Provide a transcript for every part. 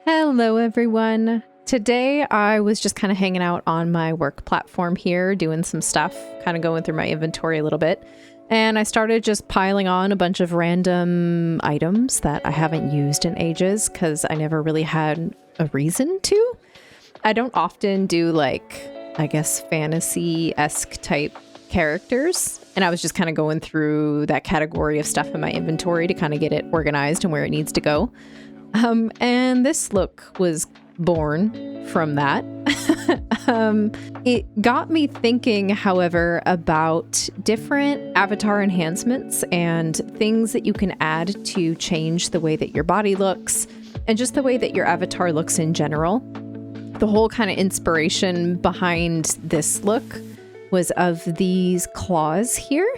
Hello everyone. Today I was just kind of hanging out on my work platform here, doing some stuff, kind of going through my inventory a little bit. And I started just piling on a bunch of random items that I haven't used in ages because I never really had a reason to. I don't often do like, I guess, fantasy-esque type characters. And I was just kind of going through that category of stuff in my inventory to kind of get it organized and where it needs to go. And this look was born from that. It got me thinking, however, about different avatar enhancements and things that you can add to change the way that your body looks and just the way that your avatar looks in general. The whole kind of inspiration behind this look was of these claws here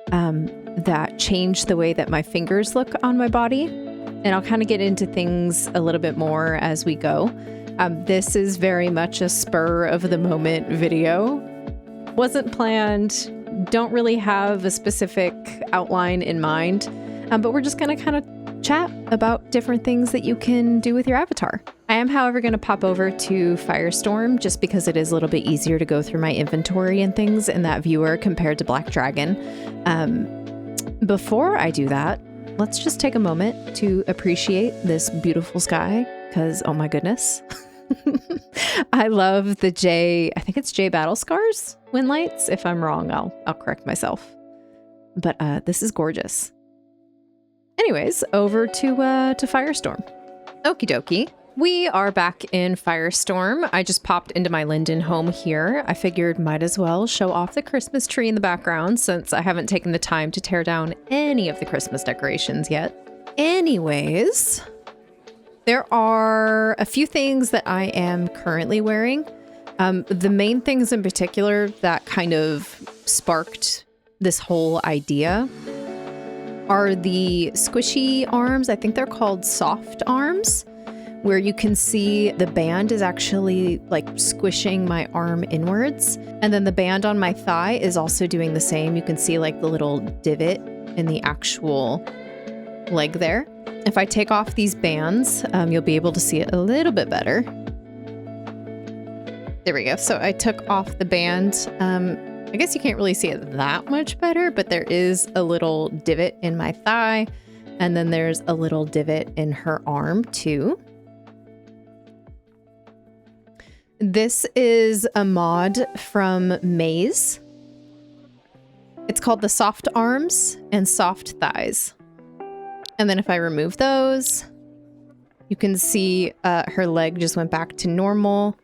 that change the way that my fingers look on my body. And I'll kind of get into things a little bit more as we go. This is very much a spur of the moment video. Wasn't planned, don't really have a specific outline in mind, but we're just going to kind of chat about different things that you can do with your avatar. I am, however, going to pop over to Firestorm just because it is a little bit easier to go through my inventory and things in that viewer compared to Black Dragon. Before I do that, let's just take a moment to appreciate this beautiful sky, because oh my goodness. I love the I think it's J Battle Scars wind lights. If I'm wrong, I'll correct myself. But this is gorgeous. Anyways, over to Firestorm. Okie dokie. We are back in Firestorm. I just popped into my Linden home here. I figured might as well show off the Christmas tree in the background since I haven't taken the time to tear down any of the Christmas decorations yet. Anyways, there are a few things that I am currently wearing. The main things in particular that kind of sparked this whole idea are the squishy arms. I think they're called soft arms, where you can see the band is actually like squishing my arm inwards. And then the band on my thigh is also doing the same. You can see like the little divot in the actual leg there. If I take off these bands, you'll be able to see it a little bit better. There we go. So I took off the band. I guess you can't really see it that much better, but there is a little divot in my thigh. And then there's a little divot in her arm too. This is a mod from Maze. It's called the Soft Arms and Soft Thighs. And then if I remove those, you can see her leg just went back to normal.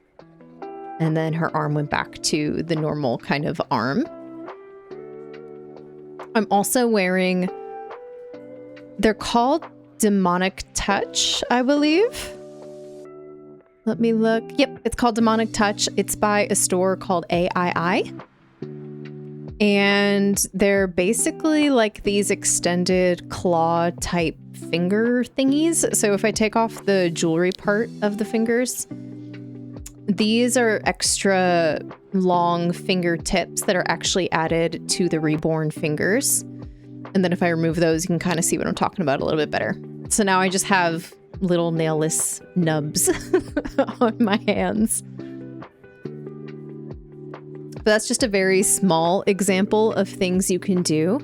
And then her arm went back to the normal kind of arm. I'm also wearing, they're called Demonic Touch, I believe. Let me look. Yep, it's called Demonic Touch. It's by a store called AII. And they're basically like these extended claw type finger thingies. So if I take off the jewelry part of the fingers, these are extra long fingertips that are actually added to the reborn fingers. And then if I remove those, you can kind of see what I'm talking about a little bit better. So now I just have little nailless nubs on my hands. But that's just a very small example of things you can do.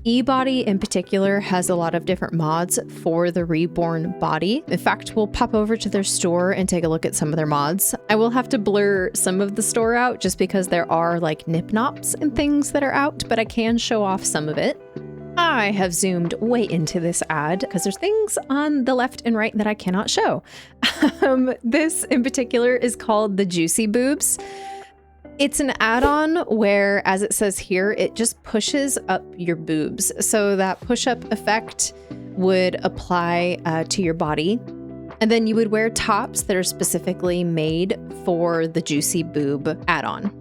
eBody in particular has a lot of different mods for the reborn body. In fact, we'll pop over to their store and take a look at some of their mods. I will have to blur some of the store out just because there are like nip nops and things that are out, but I can show off some of it. I have zoomed way into this ad because there's things on the left and right that I cannot show. This in particular is called the Juicy Boobs. It's an add-on where, as it says here, it just pushes up your boobs. So that push-up effect would apply to your body. And then you would wear tops that are specifically made for the Juicy Boob add-on.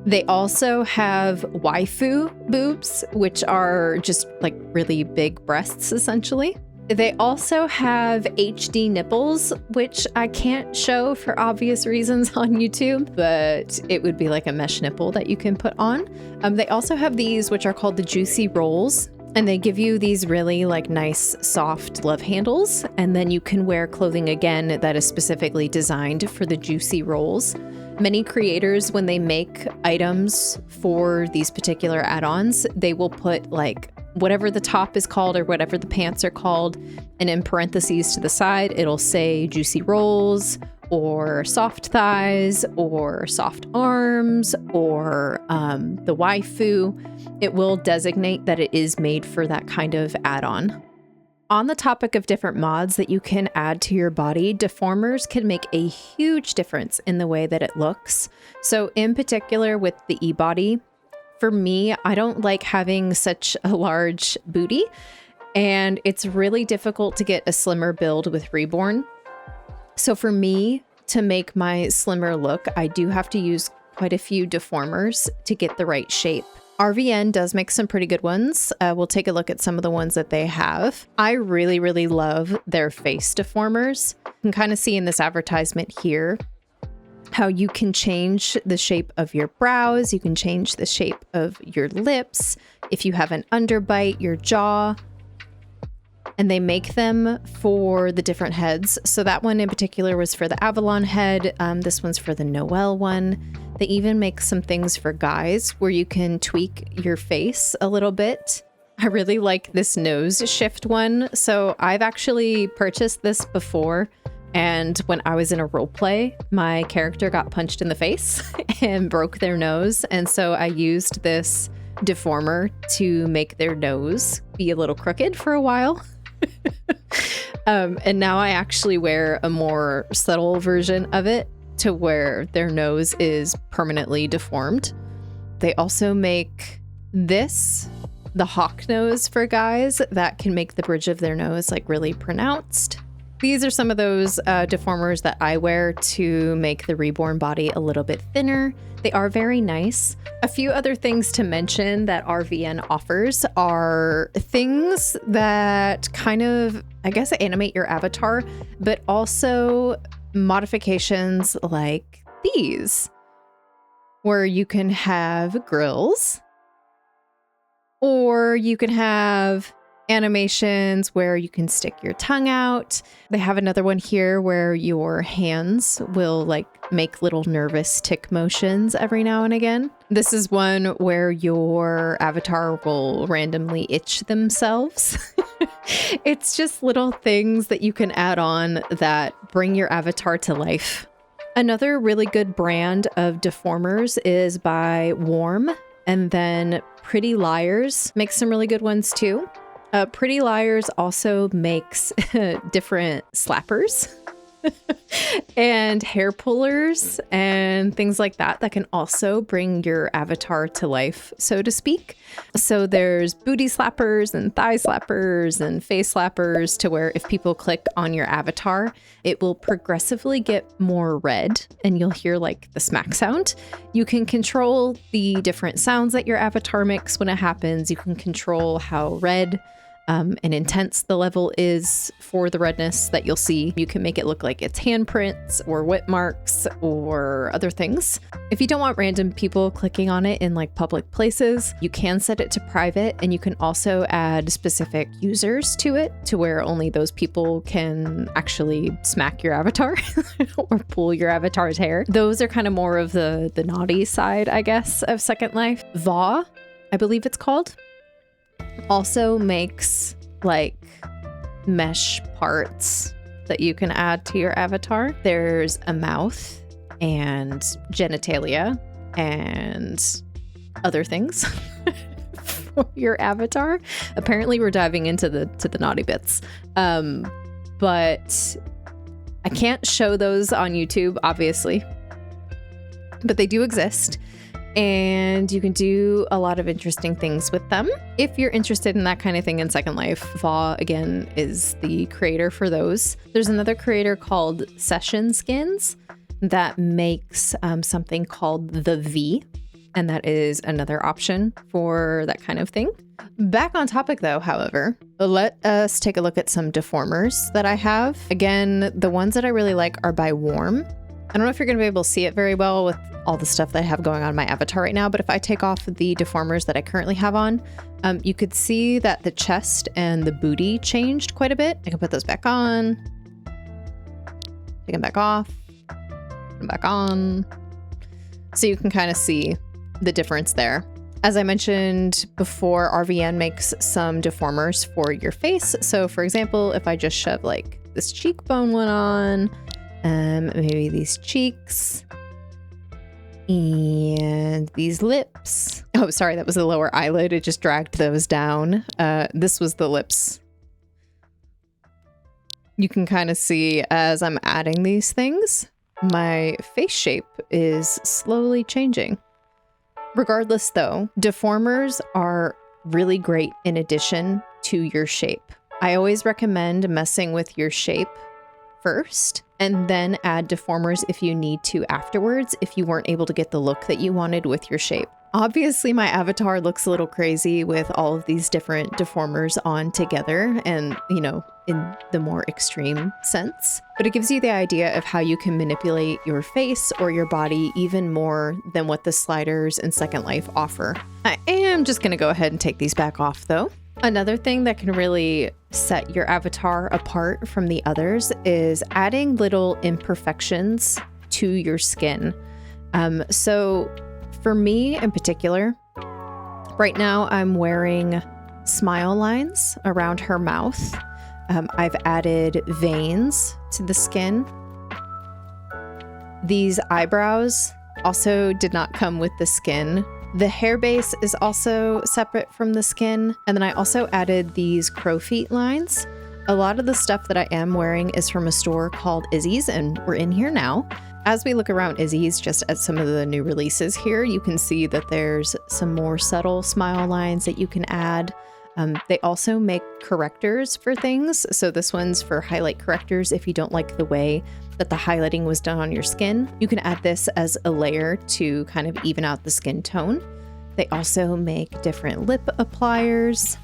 They also have waifu boobs, which are just like really big breasts, essentially. They also have HD nipples, which I can't show for obvious reasons on YouTube, but it would be like a mesh nipple that you can put on. They also have these, which are called the Juicy Rolls. And they give you these really like nice soft love handles, and then you can wear clothing again that is specifically designed for the juicy rolls. Many creators, when they make items for these particular add-ons, they will put like whatever the top is called or whatever the pants are called, and in parentheses to the side, it'll say juicy rolls or soft thighs or soft arms or the waifu. It will designate that it is made for that kind of add-on. On the topic of different mods that you can add to your body, deformers can make a huge difference in the way that it looks. So in particular with the e-body, for me, I don't like having such a large booty, and it's really difficult to get a slimmer build with Reborn. So for me to make my slimmer look, I do have to use quite a few deformers to get the right shape. RVN does make some pretty good ones. We'll take a look at some of the ones that they have. I really, really love their face deformers. You can kind of see in this advertisement here how you can change the shape of your brows. You can change the shape of your lips. If you have an underbite, your jaw. And they make them for the different heads. So that one in particular was for the Avalon head. This one's for the Noelle one. They even make some things for guys where you can tweak your face a little bit. I really like this nose shift one. So I've actually purchased this before. And when I was in a role play, my character got punched in the face and broke their nose. And so I used this deformer to make their nose be a little crooked for a while. And now I actually wear a more subtle version of it to where their nose is permanently deformed. They also make this, the hawk nose for guys, that can make the bridge of their nose like really pronounced. These are some of those deformers that I wear to make the Reborn body a little bit thinner. They are very nice. A few other things to mention that RVN offers are things that kind of, I guess, animate your avatar, but also modifications like these, where you can have grills, or you can have animations where you can stick your tongue out. They have another one here where your hands will like make little nervous tick motions every now and again. This is one where your avatar will randomly itch themselves. It's just little things that you can add on that bring your avatar to life. Another really good brand of deformers is by Warm, and then Pretty Liars makes some really good ones too. Pretty Liars also makes different slappers and hair pullers and things like that that can also bring your avatar to life, so to speak. So there's booty slappers and thigh slappers and face slappers, to where if people click on your avatar, it will progressively get more red and you'll hear like the smack sound. You can control the different sounds that your avatar makes when it happens. You can control how red and intense the level is for the redness that you'll see. You can make it look like it's handprints or whip marks or other things. If you don't want random people clicking on it in like public places, you can set it to private, and you can also add specific users to it to where only those people can actually smack your avatar or pull your avatar's hair. Those are kind of more of the naughty side, I guess, of Second Life. VAW, I believe it's called, also makes like mesh parts that you can add to your avatar. There's a mouth and genitalia and other things for your avatar. Apparently we're diving into the naughty bits. But I can't show those on YouTube, obviously, but they do exist. And you can do a lot of interesting things with them. If you're interested in that kind of thing in Second Life, VAW, again, is the creator for those. There's another creator called Session Skins that makes something called the V, and that is another option for that kind of thing. Back on topic though, however, let us take a look at some deformers that I have. Again, the ones that I really like are by Warm. I don't know if you're going to be able to see it very well with all the stuff that I have going on my avatar right now, but if I take off the deformers that I currently have on, you could see that the chest and the booty changed quite a bit. I can put those back on, take them back off, put them back on. So you can kind of see the difference there. As I mentioned before, RVN makes some deformers for your face. So for example, if I just shove like this cheekbone one on, maybe these cheeks, and these lips. Oh, sorry, that was the lower eyelid. It just dragged those down. This was the lips. You can kind of see as I'm adding these things, my face shape is slowly changing. Regardless though, deformers are really great in addition to your shape. I always recommend messing with your shape first and then add deformers if you need to afterwards if you weren't able to get the look that you wanted with your shape. Obviously my avatar looks a little crazy with all of these different deformers on together and, you know, in the more extreme sense, but it gives you the idea of how you can manipulate your face or your body even more than what the sliders in Second Life offer. I am just going to go ahead and take these back off though. Another thing that can really set your avatar apart from the others is adding little imperfections to your skin. So for me in particular, right now I'm wearing smile lines around her mouth. I've added veins to the skin. These eyebrows also did not come with the skin. The hair base is also separate from the skin. And then I also added these crow feet lines. A lot of the stuff that I am wearing is from a store called Izzy's, and we're in here now. As we look around Izzy's, just at some of the new releases here, you can see that there's some more subtle smile lines that you can add. They also make correctors for things. So this one's for highlight correctors. If you don't like the way that the highlighting was done on your skin, you can add this as a layer to kind of even out the skin tone. They also make different lip appliers.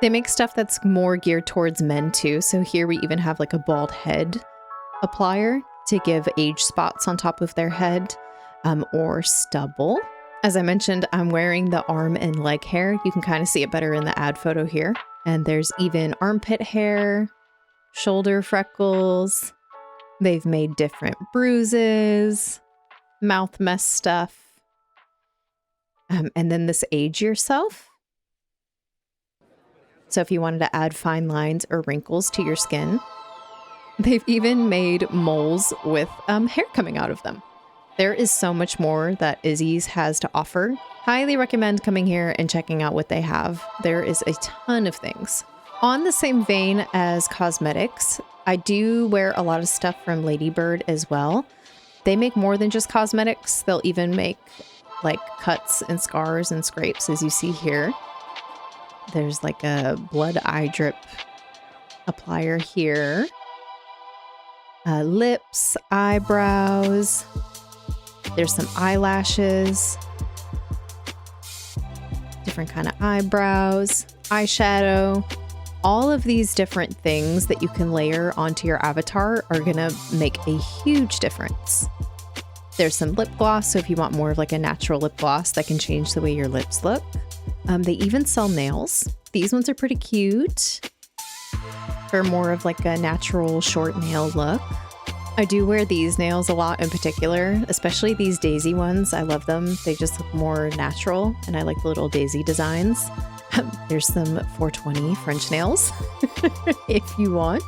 They make stuff that's more geared towards men too. So here we even have like a bald head applier to give age spots on top of their head, or stubble. As I mentioned, I'm wearing the arm and leg hair. You can kind of see it better in the ad photo here. And there's even armpit hair, shoulder freckles. They've made different bruises, mouth mess stuff. And then this age yourself. So if you wanted to add fine lines or wrinkles to your skin, they've even made moles with hair coming out of them. There is so much more that Izzy's has to offer. Highly recommend coming here and checking out what they have. There is a ton of things. On the same vein as cosmetics, I do wear a lot of stuff from Lady Bird as well. They make more than just cosmetics. They'll even make like cuts and scars and scrapes, as you see here. There's like a blood eye drip applier here. Lips, eyebrows. There's some eyelashes, different kind of eyebrows, eyeshadow. All of these different things that you can layer onto your avatar are gonna make a huge difference. There's some lip gloss, so if you want more of like a natural lip gloss that can change the way your lips look. They even sell nails. These ones are pretty cute for more of like a natural short nail look. I do wear these nails a lot in particular, especially these daisy ones. I love them. They just look more natural, and I like the little daisy designs. There's some 420 French nails if you want.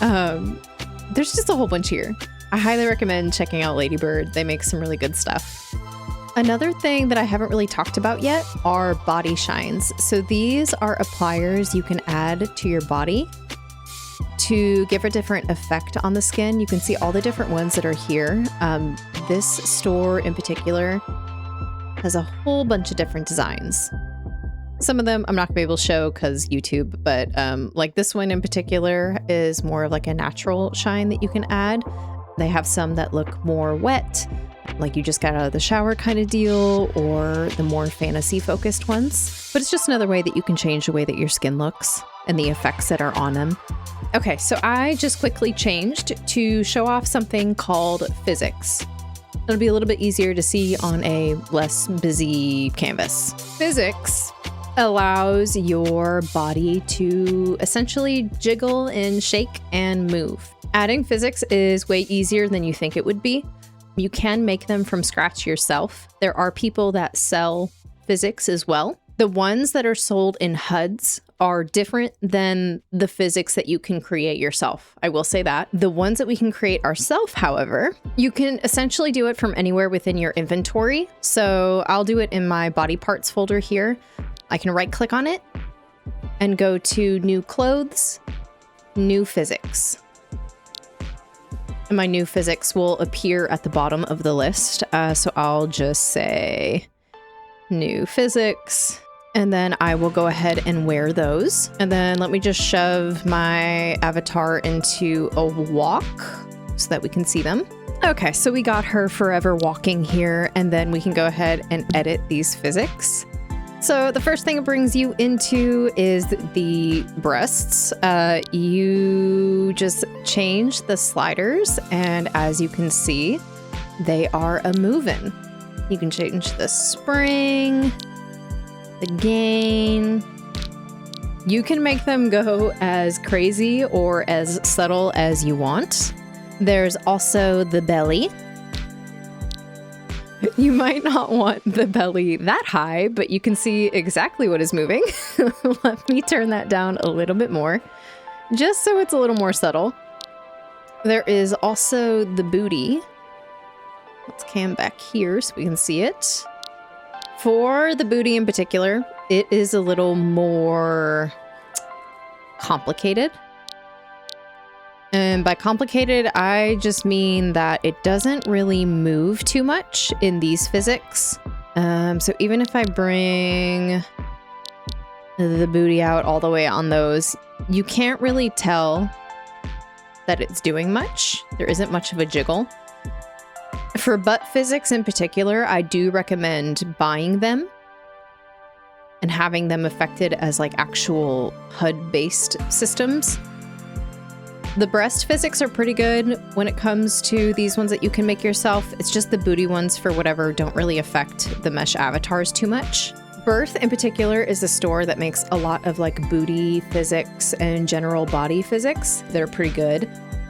There's just a whole bunch here. I highly recommend checking out Lady Bird. They make some really good stuff. Another thing that I haven't really talked about yet are body shines. So these are appliers you can add to your body to give a different effect on the skin. You can see all the different ones that are here. This store in particular has a whole bunch of different designs. Some of them I'm not gonna be able to show because YouTube, but like this one in particular is more of like a natural shine that you can add. They have some that look more wet, like you just got out of the shower kind of deal, or the more fantasy focused ones. But it's just another way that you can change the way that your skin looks and the effects that are on them. Okay, so I just quickly changed to show off something called physics. It'll be a little bit easier to see on a less busy canvas. Physics allows your body to essentially jiggle and shake and move. Adding physics is way easier than you think it would be. You can make them from scratch yourself. There are people that sell physics as well. The ones that are sold in HUDs are different than the physics that you can create yourself. I will say that. The ones that we can create ourselves, however, you can essentially do it from anywhere within your inventory. So I'll do it in my body parts folder here. I can right click on it and go to new clothes, new physics. And my new physics will appear at the bottom of the list. So I'll just say new physics. And then I will go ahead and wear those. And then let me just shove my avatar into a walk so that we can see them. Okay, so we got her forever walking here, and then we can go ahead and edit these physics. So the first thing it brings you into is the breasts. You just change the sliders, and as you can see, they are a-moving. You can change the spring, the gain. You can make them go as crazy or as subtle as you want. There's also the belly. You might not want the belly that high, but you can see exactly what is moving. Let me turn that down a little bit more, just so it's a little more subtle. There is also the booty. Let's cam back here so we can see it. For the booty in particular, it is a little more complicated. And by complicated, I just mean that it doesn't really move too much in these physics. So even if I bring the booty out all the way on those, you can't really tell that it's doing much. There isn't much of a jiggle. For butt physics in particular, I do recommend buying them and having them affected as like actual HUD-based systems. The breast physics are pretty good when it comes to these ones that you can make yourself. It's just the booty ones, for whatever, don't really affect the mesh avatars too much. Birth in particular is a store that makes a lot of like booty physics and general body physics. They're pretty good.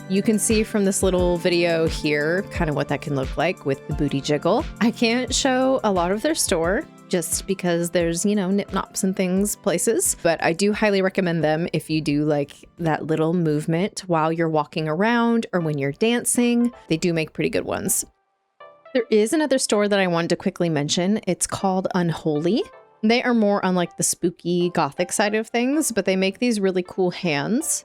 You can see from this little video here kind of what that can look like with the booty jiggle. I can't show a lot of their store just because there's, you know, nip nops and things places, but I do highly recommend them if you do like that little movement while you're walking around or when you're dancing. They do make pretty good ones. There is another store that I wanted to quickly mention. It's called Unholy. They are more on like the spooky gothic side of things, but they make these really cool hands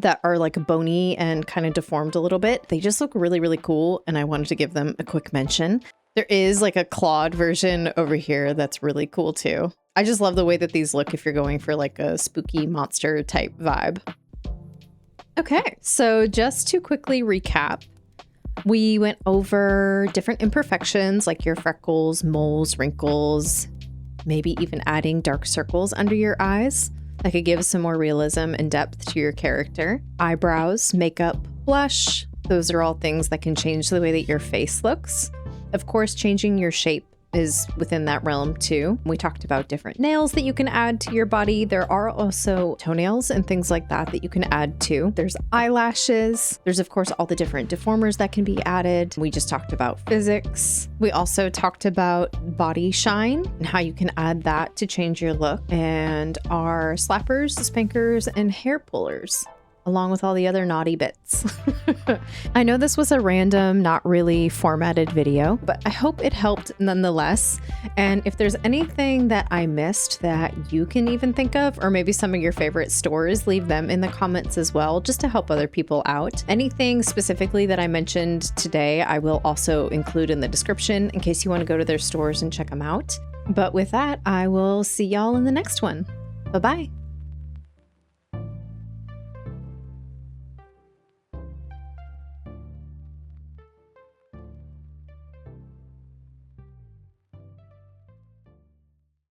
that are like bony and kind of deformed a little bit. They just look really, really cool, and I wanted to give them a quick mention. There is like a clawed version over here that's really cool too. I just love the way that these look if you're going for like a spooky monster type vibe. Okay, so just to quickly recap, we went over different imperfections like your freckles, moles, wrinkles, maybe even adding dark circles under your eyes. That could give some more realism and depth to your character. Eyebrows, makeup, blush. Those are all things that can change the way that your face looks. Of course, changing your shape is within that realm too. We talked about different nails that you can add to your body. There are also toenails and things like that that you can add too. There's eyelashes. There's of course all the different deformers that can be added. We just talked about physics. We also talked about body shine and how you can add that to change your look, and our slappers, spankers, and hair pullers, along with all the other naughty bits. I know this was a random, not really formatted video, but I hope it helped nonetheless. And if there's anything that I missed that you can even think of, or maybe some of your favorite stores, leave them in the comments as well, just to help other people out. Anything specifically that I mentioned today, I will also include in the description in case you want to go to their stores and check them out. But with that, I will see y'all in the next one. Bye-bye.